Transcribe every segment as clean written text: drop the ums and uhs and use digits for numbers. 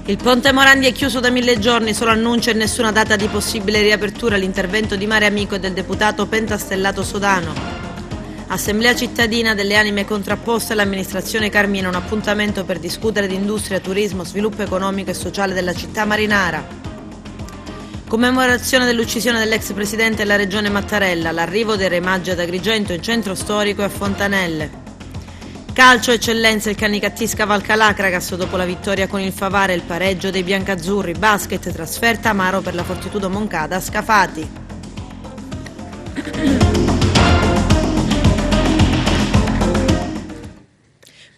Il ponte Morandi è chiuso da 1000 giorni, solo annuncio e nessuna data di possibile riapertura. L'intervento di Mare Amico e del deputato pentastellato Sodano. Assemblea cittadina delle anime contrapposte all'amministrazione Carmina, un appuntamento per discutere di industria, turismo, sviluppo economico e sociale della città marinara. Commemorazione dell'uccisione dell'ex presidente della regione Mattarella, l'arrivo dei Re Magi ad Agrigento in centro storico e a Fontanelle. Calcio eccellenza, il Canicattì scavalca l'Acragas dopo la vittoria con il Favara e il pareggio dei biancazzurri. Basket, trasferta amaro per la Fortitudo Moncada, Scafati.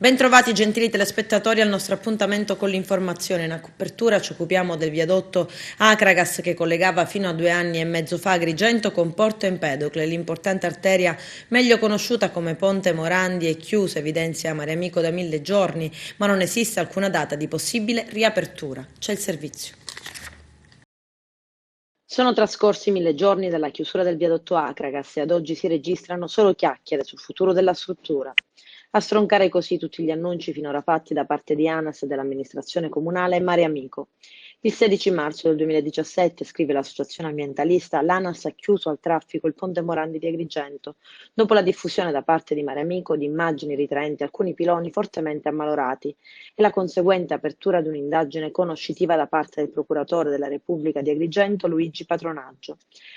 Bentrovati gentili telespettatori al nostro appuntamento con l'informazione. In apertura ci occupiamo del viadotto Acragas che collegava fino a 2 anni e mezzo fa Agrigento con Porto Empedocle. L'importante arteria, meglio conosciuta come Ponte Morandi, è chiusa, evidenzia Mare Amico, da 1000 giorni, ma non esiste alcuna data di possibile riapertura. C'è il servizio. Sono trascorsi 1000 giorni dalla chiusura del viadotto Acragas e ad oggi si registrano solo chiacchiere sul futuro della struttura. A stroncare così tutti gli annunci finora fatti da parte di ANAS e dell'amministrazione comunale è Mare Amico. Il 16 marzo del 2017, scrive l'associazione ambientalista, l'ANAS ha chiuso al traffico il ponte Morandi di Agrigento, dopo la diffusione da parte di Mare Amico di immagini ritraenti alcuni piloni fortemente ammalorati e la conseguente apertura di un'indagine conoscitiva da parte del procuratore della Repubblica di Agrigento, Luigi Patronaggio.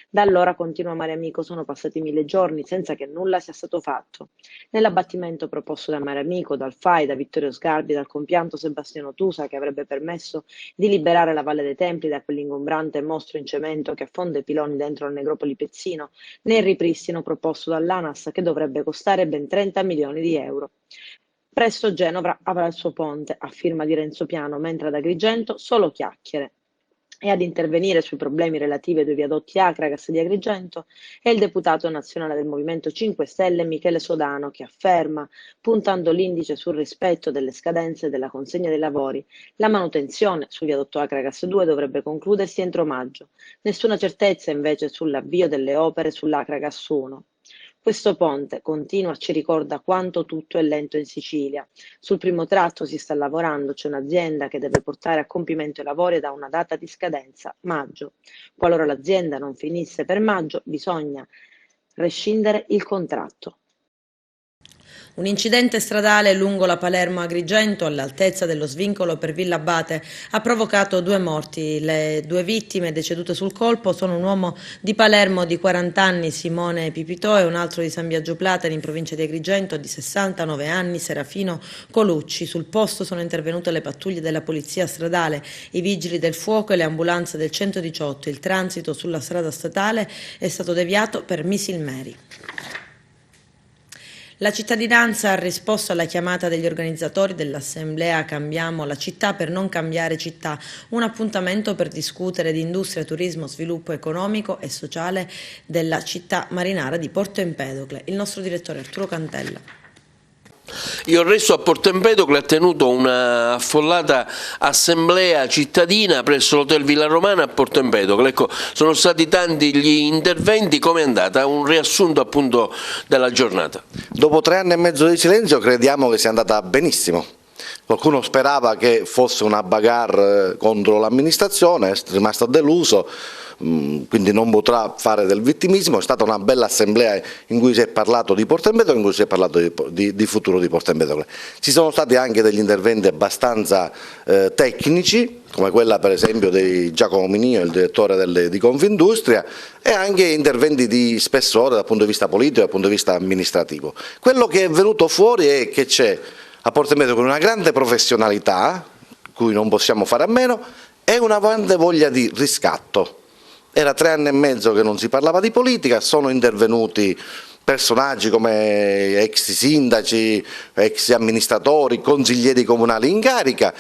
Da allora, continua Mare Amico, sono passati 1000 giorni senza che nulla sia stato fatto. Nell'abbattimento proposto da Mare Amico, dal FAI, da Vittorio Sgarbi, dal compianto Sebastiano Tusa, che avrebbe permesso di liberare la Valle dei Templi da quell'ingombrante mostro in cemento che affonda i piloni dentro la necropoli Pezzino, nel ripristino proposto dall'ANAS che dovrebbe costare ben 30 milioni di euro. Presto Genova avrà il suo ponte, a firma di Renzo Piano, mentre ad Agrigento solo chiacchiere. E ad intervenire sui problemi relativi ai 2 viadotti Acragas di Agrigento è il deputato nazionale del Movimento 5 Stelle Michele Sodano, che afferma, puntando l'indice sul rispetto delle scadenze della consegna dei lavori, la manutenzione sul viadotto Acragas 2 dovrebbe concludersi entro maggio. Nessuna certezza invece sull'avvio delle opere sull'Acragas 1. Questo ponte, continua, ci ricorda quanto tutto è lento in Sicilia. Sul primo tratto si sta lavorando, c'è un'azienda che deve portare a compimento i lavori da una data di scadenza, maggio. Qualora l'azienda non finisse per maggio, bisogna rescindere il contratto. Un incidente stradale lungo la Palermo-Agrigento, all'altezza dello svincolo per Villa Abate, ha provocato 2 morti. Le 2 vittime decedute sul colpo sono un uomo di Palermo di 40 anni, Simone Pipitò, e un altro di San Biagio Platani, in provincia di Agrigento, di 69 anni, Serafino Colucci. Sul posto sono intervenute le pattuglie della polizia stradale, i vigili del fuoco e le ambulanze del 118. Il transito sulla strada statale è stato deviato per Misilmeri. La cittadinanza ha risposto alla chiamata degli organizzatori dell'assemblea Cambiamo la città per non cambiare città, un appuntamento per discutere di industria, turismo, sviluppo economico e sociale della città marinara di Porto Empedocle. Il nostro direttore Arturo Cantella. Il resto a Porto Empedocle ha tenuto una affollata assemblea cittadina presso l'Hotel Villa Romana a Porto Empedocle. Ecco, sono stati tanti gli interventi. Come è andata? Un riassunto appunto della giornata. Dopo 3 anni e mezzo di silenzio crediamo che sia andata benissimo. Qualcuno sperava che fosse una bagarre contro l'amministrazione, è rimasto deluso, quindi non potrà fare del vittimismo. È stata una bella assemblea in cui si è parlato di Porto Empedocle, in cui si è parlato di futuro di Porto Empedocle. Ci sono stati anche degli interventi abbastanza tecnici, come quella per esempio di Giacomo Minio, il direttore di Confindustria, e anche interventi di spessore dal punto di vista politico e dal punto di vista amministrativo. Quello che è venuto fuori è che c'è a Porto Empedocle una grande professionalità, cui non possiamo fare a meno, e una grande voglia di riscatto. Era 3 anni e mezzo che non si parlava di politica, sono intervenuti personaggi come ex sindaci, ex amministratori, consiglieri comunali in carica.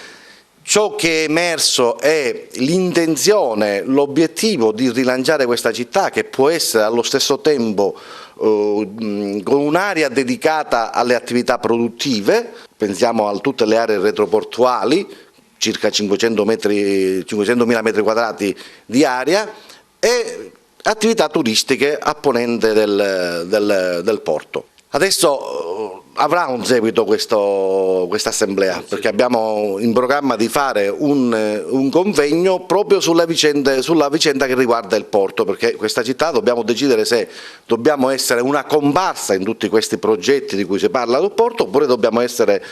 Ciò che è emerso è l'intenzione, l'obiettivo di rilanciare questa città, che può essere allo stesso tempo con un'area dedicata alle attività produttive. Pensiamo a tutte le aree retroportuali, circa 500.000 metri quadrati di area, e attività turistiche a ponente del porto. Adesso avrà un seguito questa assemblea, perché abbiamo in programma di fare un convegno proprio sulla vicenda che riguarda il porto, perché questa città dobbiamo decidere se dobbiamo essere una comparsa in tutti questi progetti di cui si parla del porto, oppure dobbiamo essere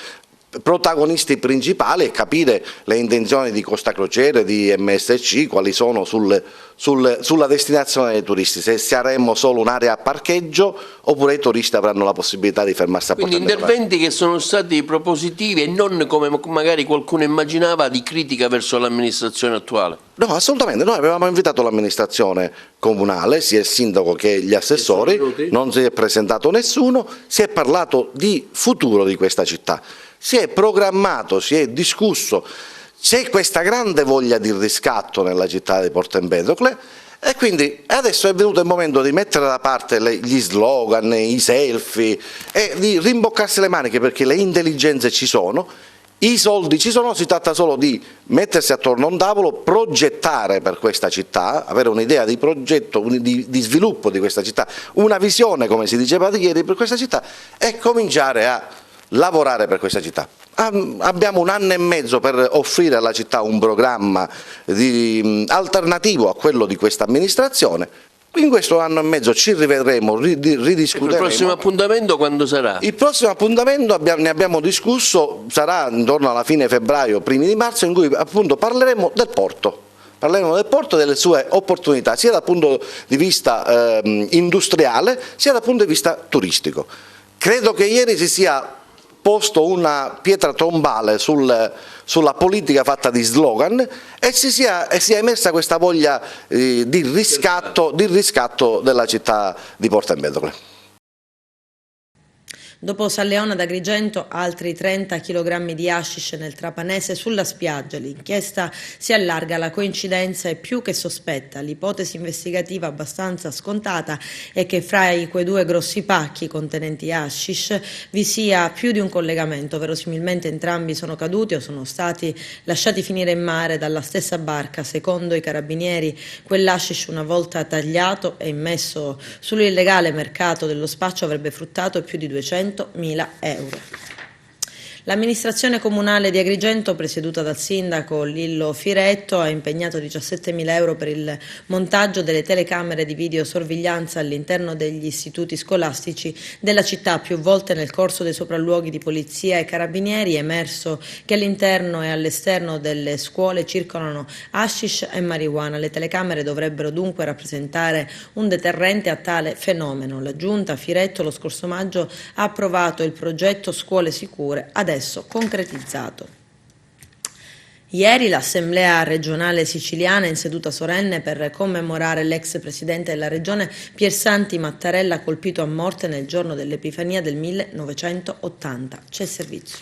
protagonisti principali e capire le intenzioni di Costa Crociere, di MSC, quali sono sulla destinazione dei turisti, se saremo solo un'area a parcheggio oppure i turisti avranno la possibilità di fermarsi a Porto Quindi Empedocle. interventi che sono stati propositivi e non, come magari qualcuno immaginava, di critica verso l'amministrazione attuale. No, assolutamente, noi avevamo invitato l'amministrazione comunale, sia il sindaco che gli assessori, non si è presentato nessuno, si è parlato di futuro di questa città, si è programmato, si è discusso, c'è questa grande voglia di riscatto nella città di Porto Empedocle e quindi adesso è venuto il momento di mettere da parte gli slogan, i selfie e di rimboccarsi le maniche, perché le intelligenze ci sono. I soldi ci sono, si tratta solo di mettersi attorno a un tavolo, progettare per questa città, avere un'idea di progetto, di sviluppo di questa città, una visione, come si diceva ieri, per questa città e cominciare a lavorare per questa città. Abbiamo 1 anno e mezzo per offrire alla città un programma alternativo a quello di questa amministrazione. In questo 1 anno e mezzo ci rivedremo, ridiscuteremo. Il prossimo appuntamento quando sarà? Il prossimo appuntamento ne abbiamo discusso, sarà intorno alla fine febbraio, primi di marzo, in cui appunto parleremo del porto. Parleremo del porto e delle sue opportunità, sia dal punto di vista industriale, sia dal punto di vista turistico. Credo che ieri si sia posto una pietra tombale sulla politica fatta di slogan e sia emersa questa voglia di riscatto della città di Porto Empedocle. Dopo San Leone ad Agrigento, altri 30 kg di hashish nel Trapanese sulla spiaggia. L'inchiesta si allarga, la coincidenza è più che sospetta. L'ipotesi investigativa abbastanza scontata è che fra quei 2 grossi pacchi contenenti hashish vi sia più di un collegamento. Verosimilmente entrambi sono caduti o sono stati lasciati finire in mare dalla stessa barca. Secondo i carabinieri, quell'hashish, una volta tagliato e immesso sull'illegale mercato dello spaccio, avrebbe fruttato più di 200.000 euro. L'amministrazione comunale di Agrigento, presieduta dal sindaco Lillo Firetto, ha impegnato 17.000 euro per il montaggio delle telecamere di videosorveglianza all'interno degli istituti scolastici della città. Più volte nel corso dei sopralluoghi di polizia e carabinieri è emerso che all'interno e all'esterno delle scuole circolano hashish e marijuana. Le telecamere dovrebbero dunque rappresentare un deterrente a tale fenomeno. La giunta Firetto lo scorso maggio ha approvato il progetto Scuole Sicure, adesso concretizzato. Ieri l'Assemblea regionale siciliana in seduta solenne per commemorare l'ex presidente della regione Piersanti Mattarella, colpito a morte nel giorno dell'Epifania del 1980. C'è servizio.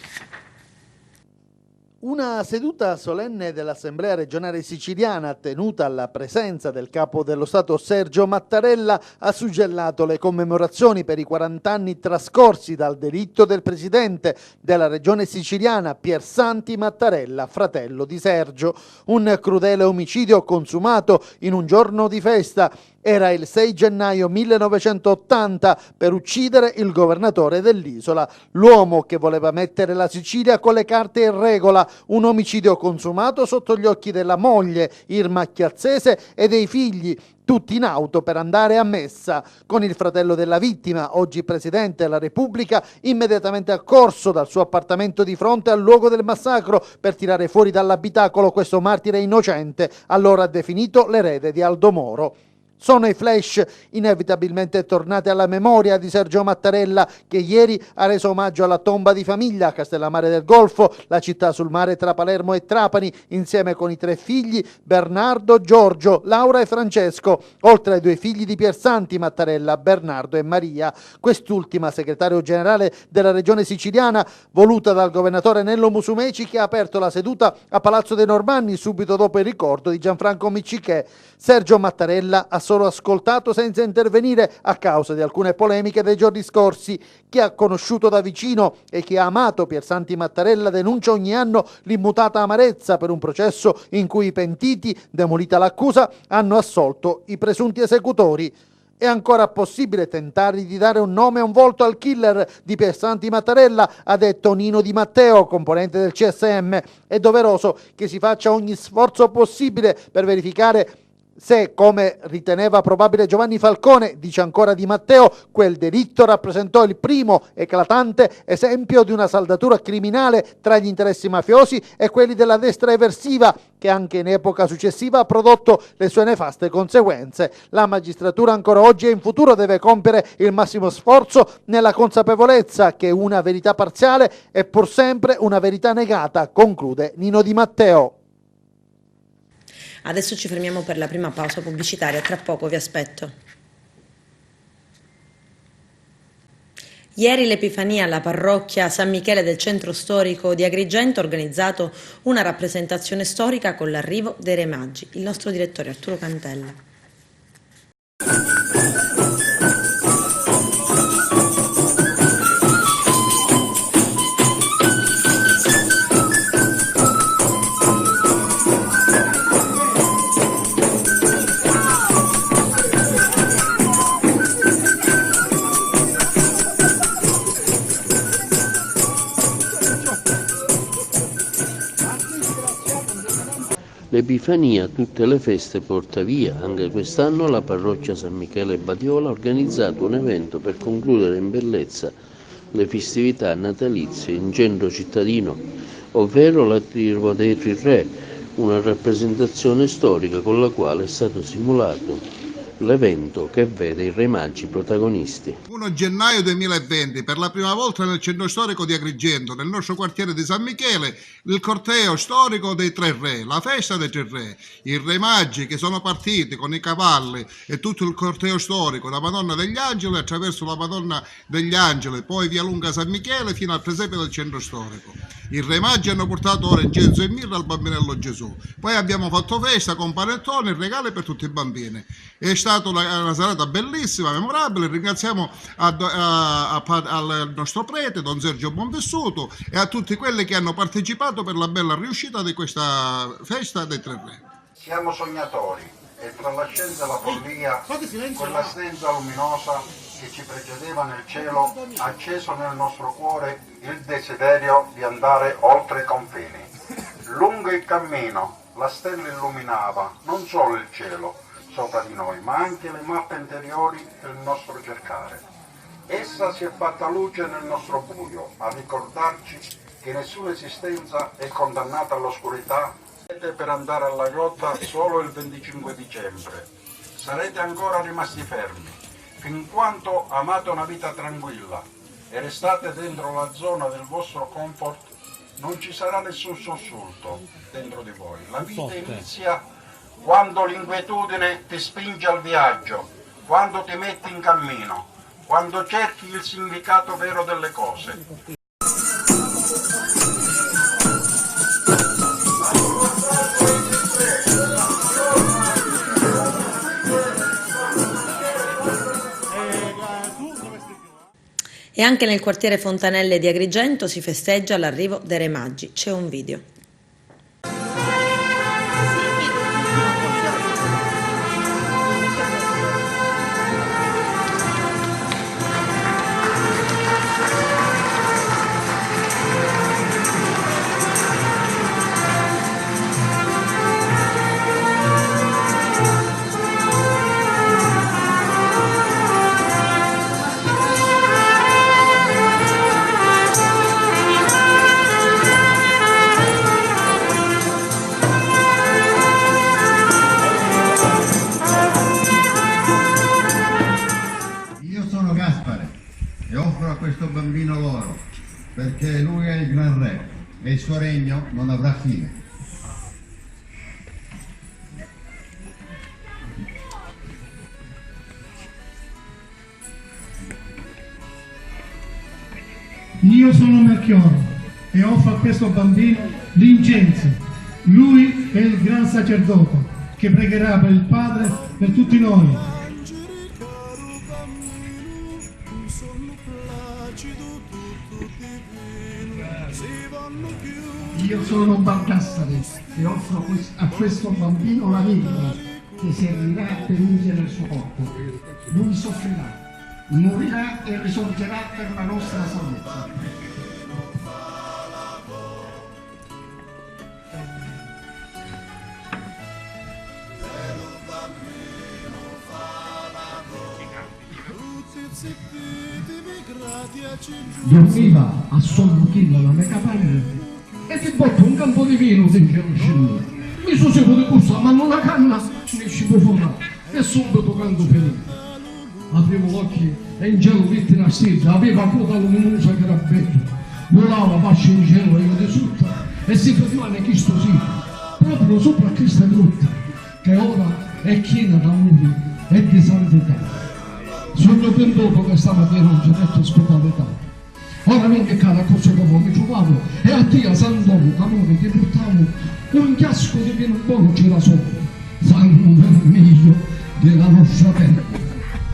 Una seduta solenne dell'Assemblea regionale siciliana, tenuta alla presenza del capo dello Stato Sergio Mattarella, ha suggellato le commemorazioni per i 40 anni trascorsi dal delitto del presidente della regione siciliana Piersanti Mattarella, fratello di Sergio. Un crudele omicidio consumato in un giorno di festa. Era il 6 gennaio 1980 per uccidere il governatore dell'isola, l'uomo che voleva mettere la Sicilia con le carte in regola, un omicidio consumato sotto gli occhi della moglie Irma Chiazzese e dei figli, tutti in auto per andare a messa, con il fratello della vittima, oggi Presidente della Repubblica, immediatamente accorso dal suo appartamento di fronte al luogo del massacro per tirare fuori dall'abitacolo questo martire innocente, allora definito l'erede di Aldo Moro. Sono i flash inevitabilmente tornati alla memoria di Sergio Mattarella, che ieri ha reso omaggio alla tomba di famiglia a Castellammare del Golfo, la città sul mare tra Palermo e Trapani, insieme con i 3 figli Bernardo, Giorgio, Laura e Francesco, oltre ai 2 figli di Piersanti Mattarella, Bernardo e Maria. Quest'ultima segretario generale della regione siciliana, voluta dal governatore Nello Musumeci, che ha aperto la seduta a Palazzo dei Normanni subito dopo il ricordo di Gianfranco Miccichè. Sergio Mattarella ha solo ascoltato senza intervenire a causa di alcune polemiche dei giorni scorsi. Chi ha conosciuto da vicino e chi ha amato Piersanti Mattarella denuncia ogni anno l'immutata amarezza per un processo in cui i pentiti, demolita l'accusa, hanno assolto i presunti esecutori. È ancora possibile tentare di dare un nome e un volto al killer di Piersanti Mattarella, ha detto Nino Di Matteo, componente del CSM. È doveroso che si faccia ogni sforzo possibile per verificare se, come riteneva probabile Giovanni Falcone, dice ancora Di Matteo, quel delitto rappresentò il primo eclatante esempio di una saldatura criminale tra gli interessi mafiosi e quelli della destra eversiva, che anche in epoca successiva ha prodotto le sue nefaste conseguenze. La magistratura ancora oggi e in futuro deve compiere il massimo sforzo nella consapevolezza che una verità parziale è pur sempre una verità negata, conclude Nino Di Matteo. Adesso ci fermiamo per la prima pausa pubblicitaria, tra poco vi aspetto. Ieri l'Epifania alla parrocchia San Michele del centro storico di Agrigento ha organizzato una rappresentazione storica con l'arrivo dei Re Magi. Il nostro direttore Arturo Cantella. L'Epifania tutte le feste porta via. Anche quest'anno la parrocchia San Michele Badiola ha organizzato un evento per concludere in bellezza le festività natalizie in centro cittadino, ovvero l'arrivo dei tre re, una rappresentazione storica con la quale è stato simulato l'evento che vede i Re Magi protagonisti. 1 gennaio 2020, per la prima volta nel centro storico di Agrigento, nel nostro quartiere di San Michele, il corteo storico dei tre re, la festa dei tre re, i Re Magi che sono partiti con i cavalli e tutto il corteo storico da Madonna degli Angeli attraverso la Madonna degli Angeli, poi via lunga San Michele fino al presepio del centro storico. I Re Magi hanno portato oro, incenso e mirra al bambinello Gesù. Poi abbiamo fatto festa con panettone e regali per tutti i bambini. È stata una serata bellissima, memorabile. Ringraziamo al nostro prete, Don Sergio Bonvissuto, e a tutti quelli che hanno partecipato per la bella riuscita di questa festa dei tre re. Siamo sognatori e tra la scienza e la follia, quella stanza luminosa che ci precedeva nel cielo ha acceso nel nostro cuore il desiderio di andare oltre i confini. Lungo il cammino, la stella illuminava non solo il cielo sopra di noi, ma anche le mappe interiori del nostro cercare. Essa si è fatta luce nel nostro buio, a ricordarci che nessuna esistenza è condannata all'oscurità. Per andare alla grotta solo il 25 dicembre. Sarete ancora rimasti fermi, fin quanto amate una vita tranquilla e restate dentro la zona del vostro comfort, non ci sarà nessun sussulto dentro di voi. La vita inizia quando l'inquietudine ti spinge al viaggio, quando ti metti in cammino, quando cerchi il significato vero delle cose. E anche nel quartiere Fontanelle di Agrigento si festeggia l'arrivo dei Re Magi. C'è un video. E offro a questo bambino l'oro, perché lui è il gran re e il suo regno non avrà fine. Io sono Melchiorre e offro a questo bambino l'incenso. Lui è il gran sacerdote che pregherà per il Padre, per tutti noi. Io sono Baldassare e offro a questo bambino la Vergine che servirà per ungere il suo corpo. Lui soffrirà, morirà e risorgerà per la nostra salvezza. Dormiva a sonno chilla la mia capanna e ti botto un campo di vino finché non scende. Mi sono di cussa, ma non la canna ne scipo fuori e subito canto finito. Aprivo gli occhi e in cielo vitti una stella, aveva coda luminosa che era bello. Volava pasce in cielo e io di sotto e si fermava in questo sito, proprio sopra questa grotta, che ora è piena d'amore e di santità. Sogno ben dopo che stamattina non c'è detto ospitalità. Ora vengo cara cosa come mi trovavo e a te a Sant'Omo, amore, ti portavo un chiasco di vino buono c'era sopra. Sangue vermiglio della nostra terra.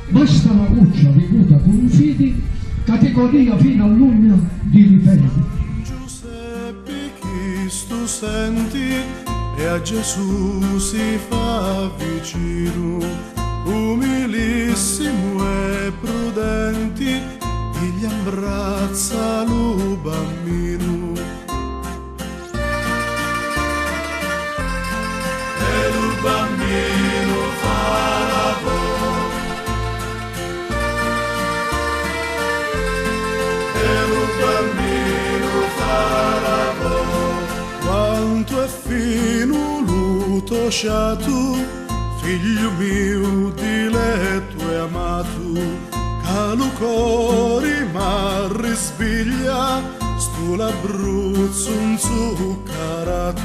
Basta una goccia riputa con fidi, categoria fino all'ugna di ripetere. Giuseppe, chi tu senti e a Gesù si fa vicino. Umilissimo e prudenti, e gli abbraccia lo bambino. E lo bambino fa la voce, e lo bambino fa la voce. Quanto è fino l'uto sciato, figlio mio diletto e amato, che lo cuore m'ha risveglia, sto l'Abruzzo inzuccarato.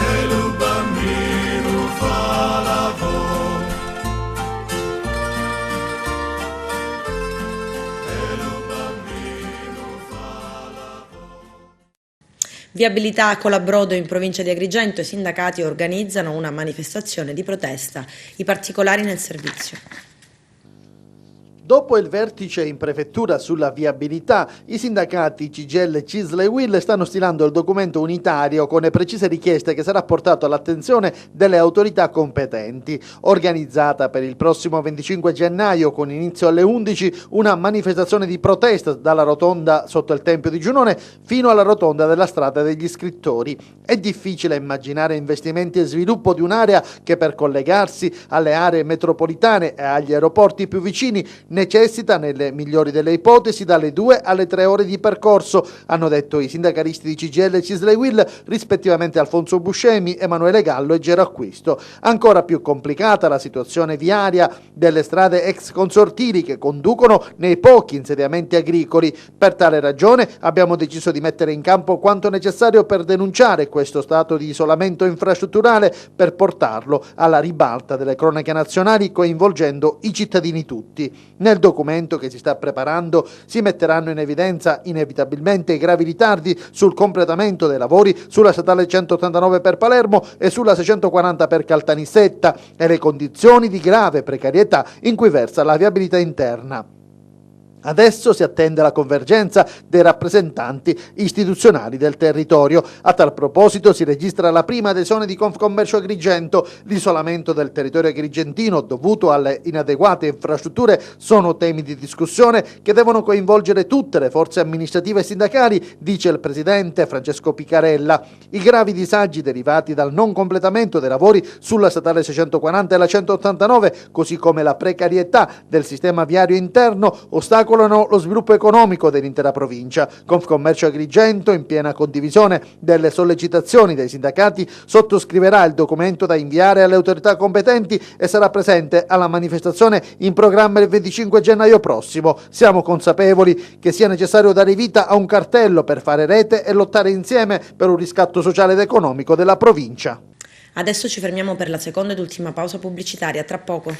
E lo bambino fa la voce, e lo bambino fa la voce. Viabilità a Colabrodo in provincia di Agrigento, i sindacati organizzano una manifestazione di protesta. I particolari nel servizio. Dopo il vertice in prefettura sulla viabilità, i sindacati CGIL, CISL e UIL stanno stilando il documento unitario con le precise richieste che sarà portato all'attenzione delle autorità competenti. Organizzata per il prossimo 25 gennaio con inizio alle 11 una manifestazione di protesta dalla rotonda sotto il Tempio di Giunone fino alla rotonda della strada degli Scrittori. È difficile immaginare investimenti e sviluppo di un'area che per collegarsi alle aree metropolitane e agli aeroporti più vicini necessita, nelle migliori delle ipotesi, dalle 2 alle 3 ore di percorso, hanno detto i sindacalisti di CGIL, CISL e UIL, rispettivamente Alfonso Buscemi, Emanuele Gallo e Gero Acquisto. Ancora più complicata la situazione viaria delle strade ex consortili che conducono nei pochi insediamenti agricoli. Per tale ragione abbiamo deciso di mettere in campo quanto necessario per denunciare questo stato di isolamento infrastrutturale, per portarlo alla ribalta delle cronache nazionali, coinvolgendo i cittadini tutti. Nel documento che si sta preparando si metteranno in evidenza inevitabilmente i gravi ritardi sul completamento dei lavori sulla statale 189 per Palermo e sulla 640 per Caltanissetta e le condizioni di grave precarietà in cui versa la viabilità interna. Adesso si attende la convergenza dei rappresentanti istituzionali del territorio. A tal proposito si registra la prima adesione di Confcommercio Agrigento. L'isolamento del territorio agrigentino dovuto alle inadeguate infrastrutture sono temi di discussione che devono coinvolgere tutte le forze amministrative e sindacali, dice il presidente Francesco Piccarella. I gravi disagi derivati dal non completamento dei lavori sulla statale 640 e la 189, così come la precarietà del sistema viario interno, ostacolano lo sviluppo economico dell'intera provincia. Confcommercio Agrigento, in piena condivisione delle sollecitazioni dei sindacati, sottoscriverà il documento da inviare alle autorità competenti e sarà presente alla manifestazione in programma il 25 gennaio prossimo. Siamo consapevoli che sia necessario dare vita a un cartello per fare rete e lottare insieme per un riscatto sociale ed economico della provincia. Adesso ci fermiamo per la seconda ed ultima pausa pubblicitaria, tra poco.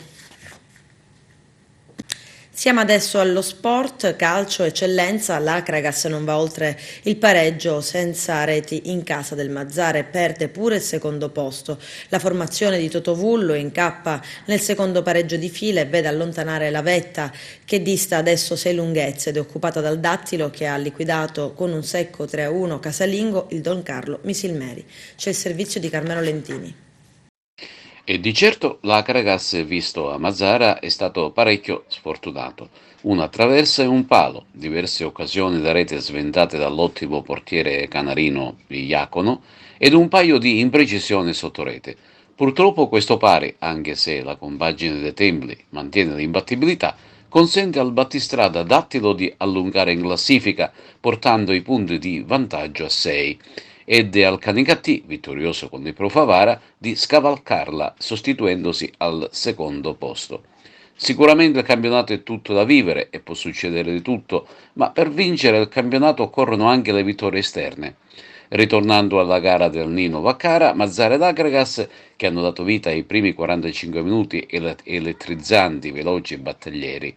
Siamo adesso allo sport, calcio, eccellenza. L'Acragas non va oltre il pareggio senza reti in casa del Mazzara e perde pure il secondo posto. La formazione di Totovullo incappa nel secondo pareggio di fila e vede allontanare la vetta che dista adesso 6 lunghezze ed è occupata dal Dattilo che ha liquidato con un secco 3-1 casalingo il Don Carlo Misilmeri. C'è il servizio di Carmelo Lentini. E di certo l'Acragas, visto a Mazzara, è stato parecchio sfortunato. Una traversa e un palo, diverse occasioni da rete sventate dall'ottimo portiere canarino Iacono ed un paio di imprecisioni sotto rete. Purtroppo questo pari, anche se la compagine dei Templi mantiene l'imbattibilità, consente al battistrada Dattilo di allungare in classifica, portando i punti di vantaggio a 6. Ed è al Canicattì, vittorioso con il Pro Favara, di scavalcarla sostituendosi al secondo posto. Sicuramente il campionato è tutto da vivere e può succedere di tutto, ma per vincere il campionato occorrono anche le vittorie esterne. Ritornando alla gara del Nino Vaccara, Mazzara ed Acragas, che hanno dato vita ai primi 45 minuti elettrizzanti, veloci e battaglieri.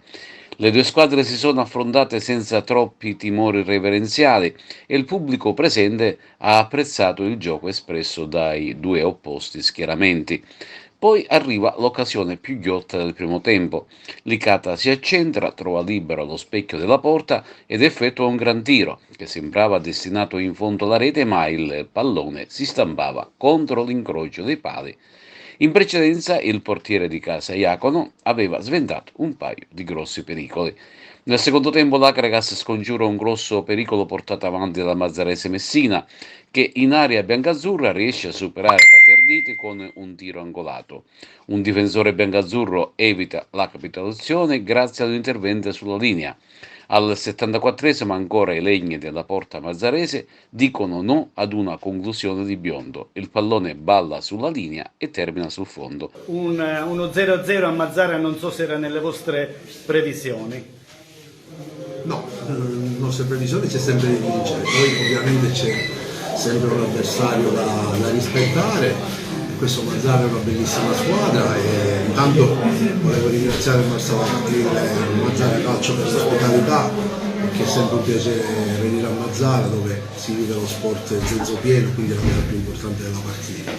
Le due squadre si sono affrontate senza troppi timori reverenziali e il pubblico presente ha apprezzato il gioco espresso dai due opposti schieramenti. Poi arriva l'occasione più ghiotta del primo tempo. Licata si accentra, trova libero lo specchio della porta ed effettua un gran tiro, che sembrava destinato in fondo alla rete, ma il pallone si stampava contro l'incrocio dei pali. In precedenza il portiere di casa Iacono aveva sventato un paio di grossi pericoli. Nel secondo tempo l'Acragas scongiura un grosso pericolo portato avanti dalla Mazzarese Messina, che in area biancazzurra riesce a superare Paterniti con un tiro angolato. Un difensore biancazzurro evita la capitolazione grazie all'intervento sulla linea. Al 74esimo ancora i legni della porta mazzarese dicono no ad una conclusione di Biondo. Il pallone balla sulla linea e termina sul fondo. Uno 0-0 a Mazzara non so se era nelle vostre previsioni. No, nelle nostre previsioni c'è sempre di vincere, poi ovviamente c'è sempre un avversario da rispettare. Questo Mazzara è una bellissima squadra e intanto volevo ringraziare il Mazzara Calcio per l'ospitalità, perché è sempre un piacere venire a Mazzara dove si vive lo sport in senso pieno, quindi è la cosa più importante della partita.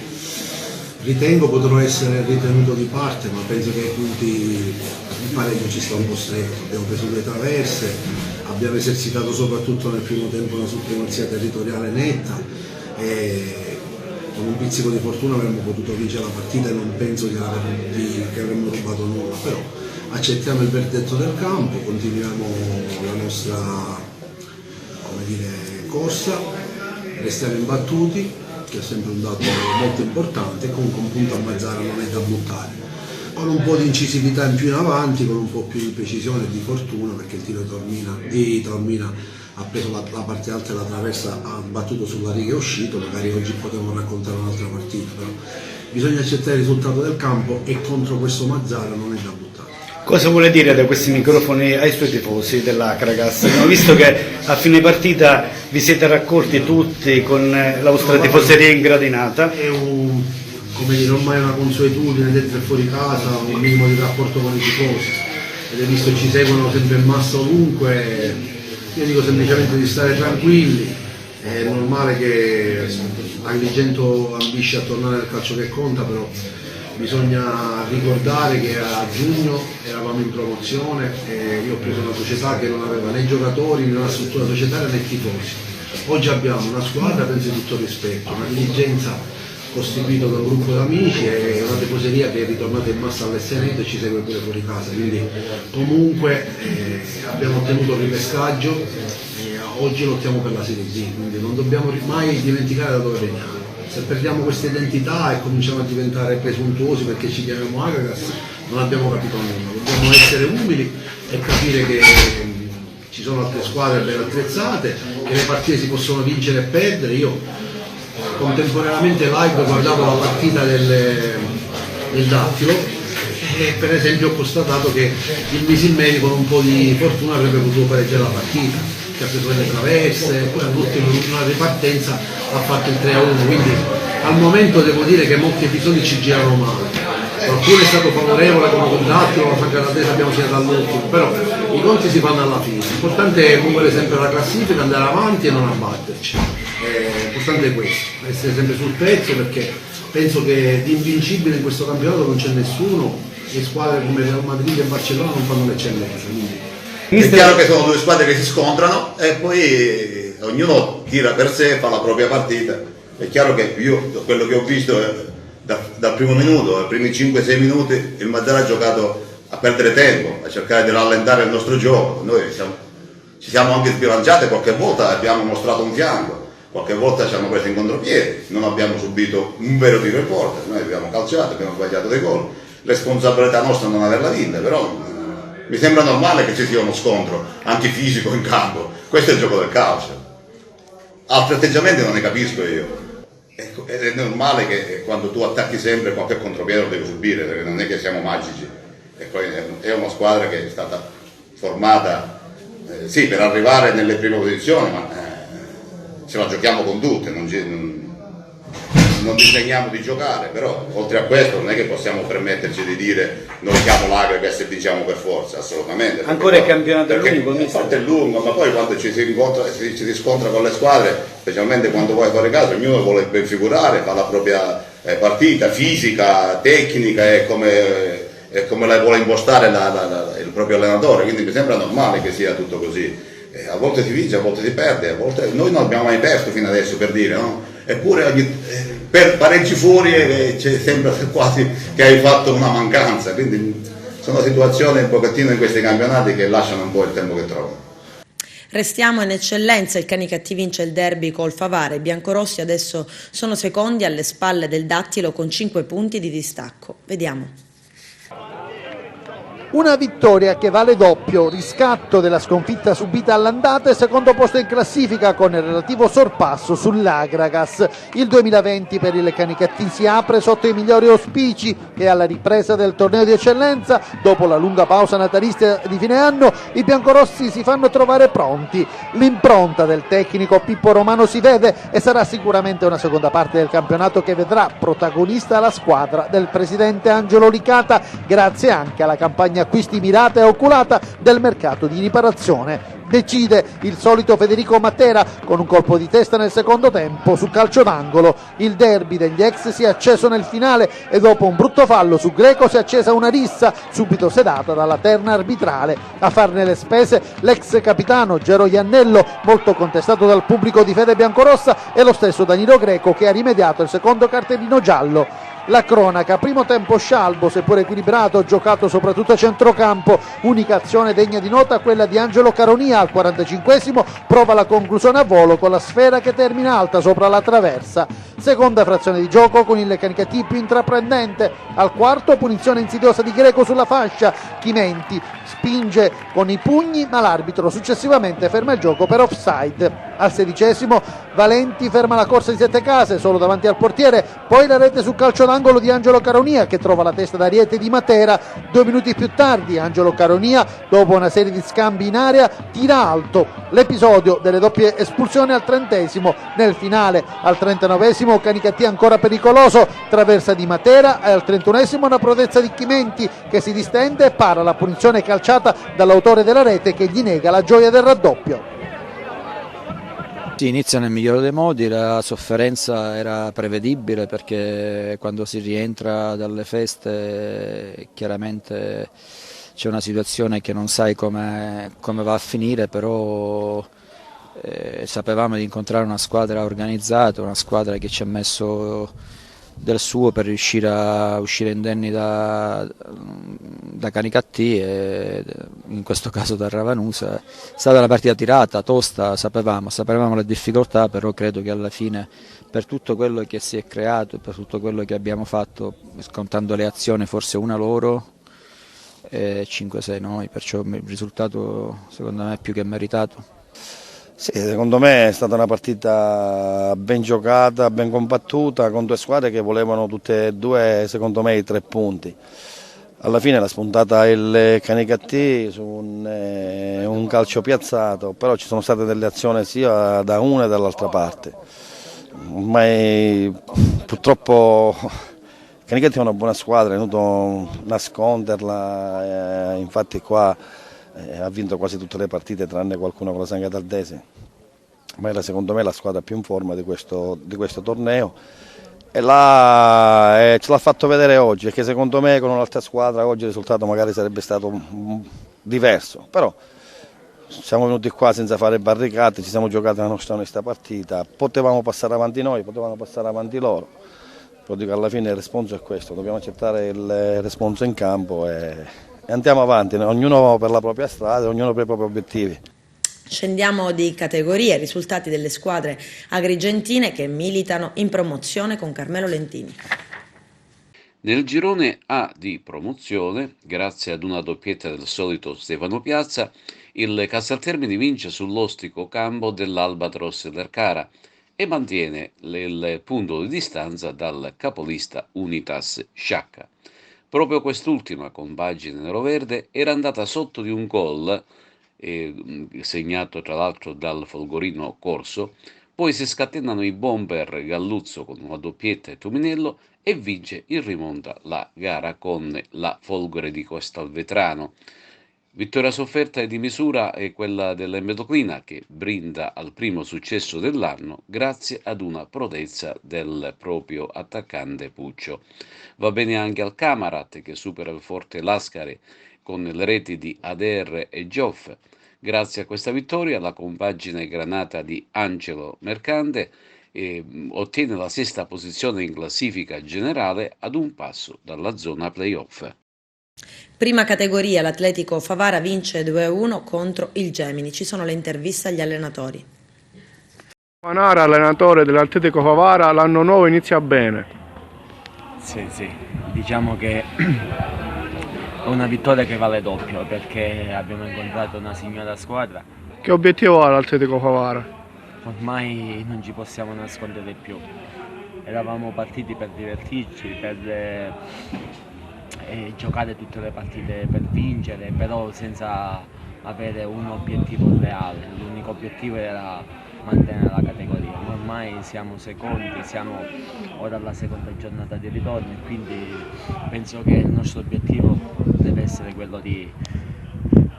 Ritengo potrò essere ritenuto di parte, ma penso che ai punti il pareggio ci sta un po' stretto. Abbiamo preso due traverse, abbiamo esercitato soprattutto nel primo tempo una supremazia territoriale netta e con un pizzico di fortuna avremmo potuto vincere la partita e non penso che avremmo rubato nulla, però accettiamo il verdetto del campo, continuiamo la nostra corsa, restiamo imbattuti, che è sempre un dato molto importante, e comunque un punto a Mazzara non è da buttare. Con un po' di incisività in più in avanti, con un po' più di precisione e di fortuna, perché il tiro di Taormina ha preso la parte alta della traversa, ha battuto sulla riga e è uscito, magari oggi potremmo raccontare un'altra partita, però bisogna accettare il risultato del campo e contro questo Mazzara non è da buttare. Cosa vuole dire da questi microfoni ai suoi tifosi dell'Acragas? Abbiamo visto che a fine partita vi siete raccolti tutti con la vostra tifoseria ingradinata. È ormai una consuetudine dentro e fuori casa, un minimo di rapporto con i tifosi, ed è visto che ci seguono sempre in massa ovunque. Io dico semplicemente di stare tranquilli, è normale che l'Agrigento ambisce a tornare al calcio che conta, però bisogna ricordare che a giugno eravamo in promozione e io ho preso una società che non aveva né giocatori né una struttura societaria né tifosi. Oggi abbiamo una squadra, penso di tutto rispetto, una dirigenza costituita da un gruppo di amici e una tifoseria che è ritornata in massa all'Esseneto e ci segue pure fuori casa, quindi comunque abbiamo ottenuto il ripescaggio e oggi lottiamo per la Serie D, quindi non dobbiamo mai dimenticare da dove veniamo. Se perdiamo questa identità e cominciamo a diventare presuntuosi perché ci chiamiamo Acragas, non abbiamo capito nulla. Dobbiamo essere umili e capire che ci sono altre squadre ben attrezzate, che le partite si possono vincere e perdere. Io contemporaneamente live guardavo la partita del Dattilo e per esempio ho constatato che il Misilmeri con un po' di fortuna avrebbe potuto pareggiare la partita, che ha preso le traverse, poi all'ultimo una ripartenza ha fatto il 3-1, quindi al momento devo dire che molti episodi ci girano male. qualcuno è stato favorevole come contratto, la Sancarattese abbiamo segnato all'ultimo, però i conti si fanno alla fine, l'importante è muovere sempre la classifica, andare avanti e non abbatterci, l'importante è questo, essere sempre sul pezzo, perché penso che di invincibile in questo campionato non c'è nessuno, e squadre come Real Madrid e Barcellona non fanno l'eccellenza. È chiaro che sono due squadre che si scontrano e poi ognuno tira per sé, fa la propria partita. È chiaro che io, quello che ho visto dal primo minuto, ai primi 5-6 minuti, il Mazzara ha giocato a perdere tempo, a cercare di rallentare il nostro gioco. Noi ci siamo anche sbilanciati, qualche volta abbiamo mostrato un fianco, qualche volta ci hanno preso in contropiede, non abbiamo subito un vero tiro in porta, noi abbiamo calciato, abbiamo sbagliato dei gol. Responsabilità nostra non averla vinta, però mi sembra normale che ci sia uno scontro anche fisico in campo, questo è il gioco del calcio, altri atteggiamenti non ne capisco io, ed è normale che quando tu attacchi sempre qualche contropiede lo devi subire, perché non è che siamo magici, e poi è una squadra che è stata formata sì per arrivare nelle prime posizioni, ma ce la giochiamo con tutte, non disegniamo di giocare, però oltre a questo non è che possiamo permetterci di dire noi siamo l'Agragas e vinciamo per forza, assolutamente. Ancora il campionato è lungo, il fatto è lungo, ma poi quando ci si scontra con le squadre, specialmente quando vai fuori casa, ognuno vuole ben figurare, fa la propria partita fisica, tecnica e come la vuole impostare il proprio allenatore, quindi mi sembra normale che sia tutto così. A volte si vince, a volte si perde, a volte noi non abbiamo mai perso fino adesso, per dire, no? Eppure per pareggi fuori c'è sempre quasi che hai fatto una mancanza, quindi sono situazioni un pochettino in questi campionati che lasciano un po' il tempo che trovano. Restiamo in eccellenza, il Canicattì vince il derby col Favara, i biancorossi adesso sono secondi alle spalle del Dattilo con 5 punti di distacco. Vediamo. Una vittoria che vale doppio, riscatto della sconfitta subita all'andata e secondo posto in classifica con il relativo sorpasso sull'Agragas. Il 2020 per il Canicattì si apre sotto i migliori auspici e alla ripresa del torneo di eccellenza, dopo la lunga pausa natalizia di fine anno, i biancorossi si fanno trovare pronti. L'impronta del tecnico Pippo Romano si vede e sarà sicuramente una seconda parte del campionato che vedrà protagonista la squadra del presidente Angelo Licata, grazie anche alla campagna acquisti mirata e oculata del mercato di riparazione. Decide il solito Federico Matera con un colpo di testa nel secondo tempo su calcio d'angolo. Il derby degli ex si è acceso nel finale e dopo un brutto fallo su Greco si è accesa una rissa subito sedata dalla terna arbitrale. A farne le spese l'ex capitano Gero Iannello, molto contestato dal pubblico di fede biancorossa, e lo stesso Danilo Greco che ha rimediato il secondo cartellino giallo. La cronaca, primo tempo scialbo seppur equilibrato, giocato soprattutto a centrocampo, unica azione degna di nota quella di Angelo Caronia al 45esimo, prova la conclusione a volo con la sfera che termina alta sopra la traversa. Seconda frazione di gioco con il Canicattì più intraprendente, al quarto punizione insidiosa di Greco sulla fascia, Chimenti spinge con i pugni ma l'arbitro successivamente ferma il gioco per offside. Al 16esimo Valenti ferma la corsa di sette case solo davanti al portiere, poi la rete su calcio d'angolo di Angelo Caronia che trova la testa d'ariete di Matera. 2 minuti più tardi Angelo Caronia, dopo una serie di scambi in area, tira alto. L'episodio delle doppie espulsioni al 30esimo. Nel finale al 39esimo Canicattì ancora pericoloso, traversa di Matera, e al 31esimo una prodezza di Chimenti che si distende e para la punizione calciata dall'autore della rete che gli nega la gioia del raddoppio. Si inizia nel migliore dei modi, la sofferenza era prevedibile perché quando si rientra dalle feste chiaramente c'è una situazione che non sai come va a finire, però sapevamo di incontrare una squadra organizzata, una squadra che ci ha messo del suo per riuscire a uscire indenni da Canicattì e in questo caso da Ravanusa. È stata una partita tirata, tosta, sapevamo le difficoltà, però credo che alla fine per tutto quello che si è creato, per tutto quello che abbiamo fatto, scontando le azioni, forse una loro e 5-6 noi, perciò il risultato secondo me è più che meritato. Sì, secondo me è stata una partita ben giocata, ben combattuta, con due squadre che volevano tutte e due, secondo me, i 3 punti. Alla fine l'ha spuntata il Canicattì su un calcio piazzato, però ci sono state delle azioni sia da una che dall'altra parte. Ormai purtroppo Canichetti è una buona squadra, è venuto nasconderla, infatti qua ha vinto quasi tutte le partite tranne qualcuna con la San Cataldese, ma era secondo me la squadra più in forma di questo torneo e ce l'ha fatto vedere oggi, perché secondo me con un'altra squadra oggi il risultato magari sarebbe stato diverso, però siamo venuti qua senza fare barricate, ci siamo giocati la nostra onesta partita, potevamo passare avanti noi, potevano passare avanti loro, però dico alla fine il responso è questo, dobbiamo accettare il responso in campo e andiamo avanti, ognuno per la propria strada, ognuno per i propri obiettivi. Scendiamo di categoria, i risultati delle squadre agrigentine che militano in promozione con Carmelo Lentini. Nel girone A di promozione, grazie ad una doppietta del solito Stefano Piazza, il Casteltermini vince sull'ostico campo dell'Albatros Lercara e mantiene il punto di distanza dal capolista Unitas Sciacca. Proprio quest'ultima, con pagine nero-verde, era andata sotto di un gol, segnato tra l'altro dal Folgorino Corso, poi si scatenano i bomber Galluzzo con una doppietta e Tuminello e vince in rimonta la gara con la Folgore di Castelvetrano. Vittoria sofferta e di misura è quella dell'Embedoclina che brinda al primo successo dell'anno grazie ad una prodezza del proprio attaccante Puccio. Va bene anche al Camarat che supera il Forte Lascari con le reti di Ader e Gioff. Grazie a questa vittoria la compagine granata di Angelo Mercante ottiene la sesta posizione in classifica generale ad un passo dalla zona playoff. Prima categoria, l'Atletico Favara vince 2-1 contro il Gemini. Ci sono le interviste agli allenatori. Manara, allenatore dell'Atletico Favara, l'anno nuovo inizia bene. Sì, diciamo che è una vittoria che vale doppio perché abbiamo incontrato una signora squadra. Che obiettivo ha l'Atletico Favara? Ormai non ci possiamo nascondere più. Eravamo partiti per divertirci, per giocare tutte le partite per vincere, però senza avere un obiettivo reale. L'unico obiettivo era mantenere la categoria. Ormai siamo secondi, siamo ora alla seconda giornata di ritorno e quindi penso che il nostro obiettivo deve essere quello di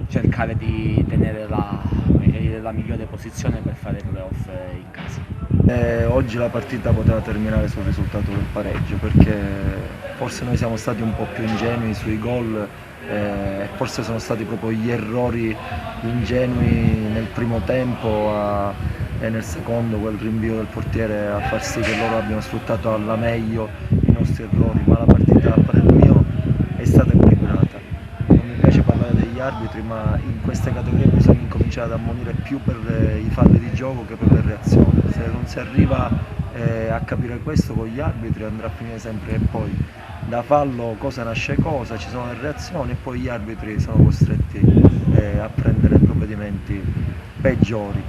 cercare di tenere la migliore posizione per fare i playoff in casa. Oggi la partita poteva terminare sul risultato del pareggio perché forse noi siamo stati un po' più ingenui sui gol, forse sono stati proprio gli errori ingenui nel primo tempo e nel secondo quel rinvio del portiere a far sì che loro abbiano sfruttato alla meglio i nostri errori, ma la partita a parer mio è stata equilibrata. Non mi piace parlare degli arbitri, ma in queste categorie bisogna incominciare ad ammonire più per i falli di gioco che per le reazioni. Se non si arriva a capire questo con gli arbitri andrà a finire sempre che poi da fallo cosa nasce cosa, ci sono le reazioni e poi gli arbitri sono costretti a prendere provvedimenti peggiori.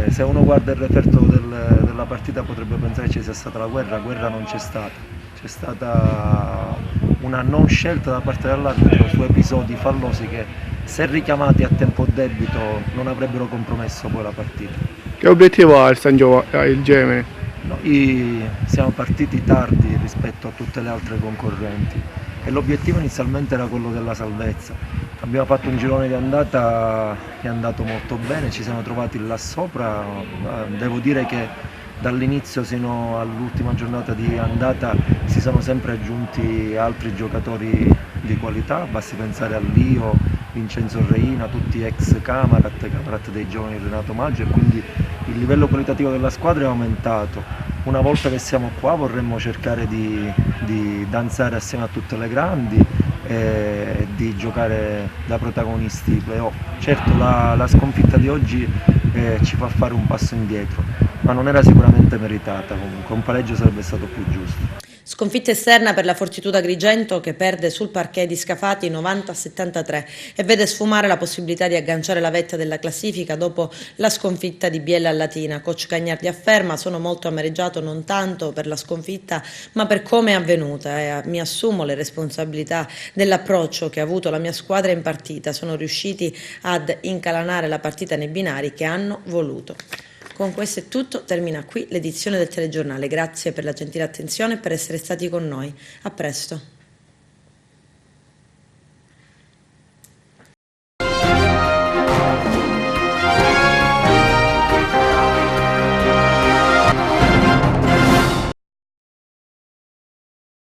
Se uno guarda il referto della partita potrebbe pensare che ci sia stata la guerra non c'è stata, c'è stata una non scelta da parte dell'arbitro su episodi fallosi che se richiamati a tempo debito non avrebbero compromesso poi la partita. Che obiettivo ha il Gemini? Noi siamo partiti tardi rispetto a tutte le altre concorrenti e l'obiettivo inizialmente era quello della salvezza. Abbiamo fatto un girone di andata che è andato molto bene, ci siamo trovati là sopra, devo dire che dall'inizio sino all'ultima giornata di andata si sono sempre aggiunti altri giocatori di qualità, basti pensare a Lio, Vincenzo Reina, tutti ex Camarat dei giovani Renato Maggio e quindi il livello qualitativo della squadra è aumentato. Una volta che siamo qua vorremmo cercare di danzare assieme a tutte le grandi e di giocare da protagonisti playoff. Certo la sconfitta di oggi ci fa fare un passo indietro, ma non era sicuramente meritata, comunque un pareggio sarebbe stato più giusto. Sconfitta esterna per la Fortitudo Agrigento che perde sul parquet di Scafati 90-73 e vede sfumare la possibilità di agganciare la vetta della classifica dopo la sconfitta di Biella al Latina. Coach Cagnardi afferma: sono molto amareggiato non tanto per la sconfitta ma per come è avvenuta e mi assumo le responsabilità dell'approccio che ha avuto la mia squadra in partita. Sono riusciti ad incalanare la partita nei binari che hanno voluto. Con questo è tutto, termina qui l'edizione del telegiornale. Grazie per la gentile attenzione e per essere stati con noi. A presto.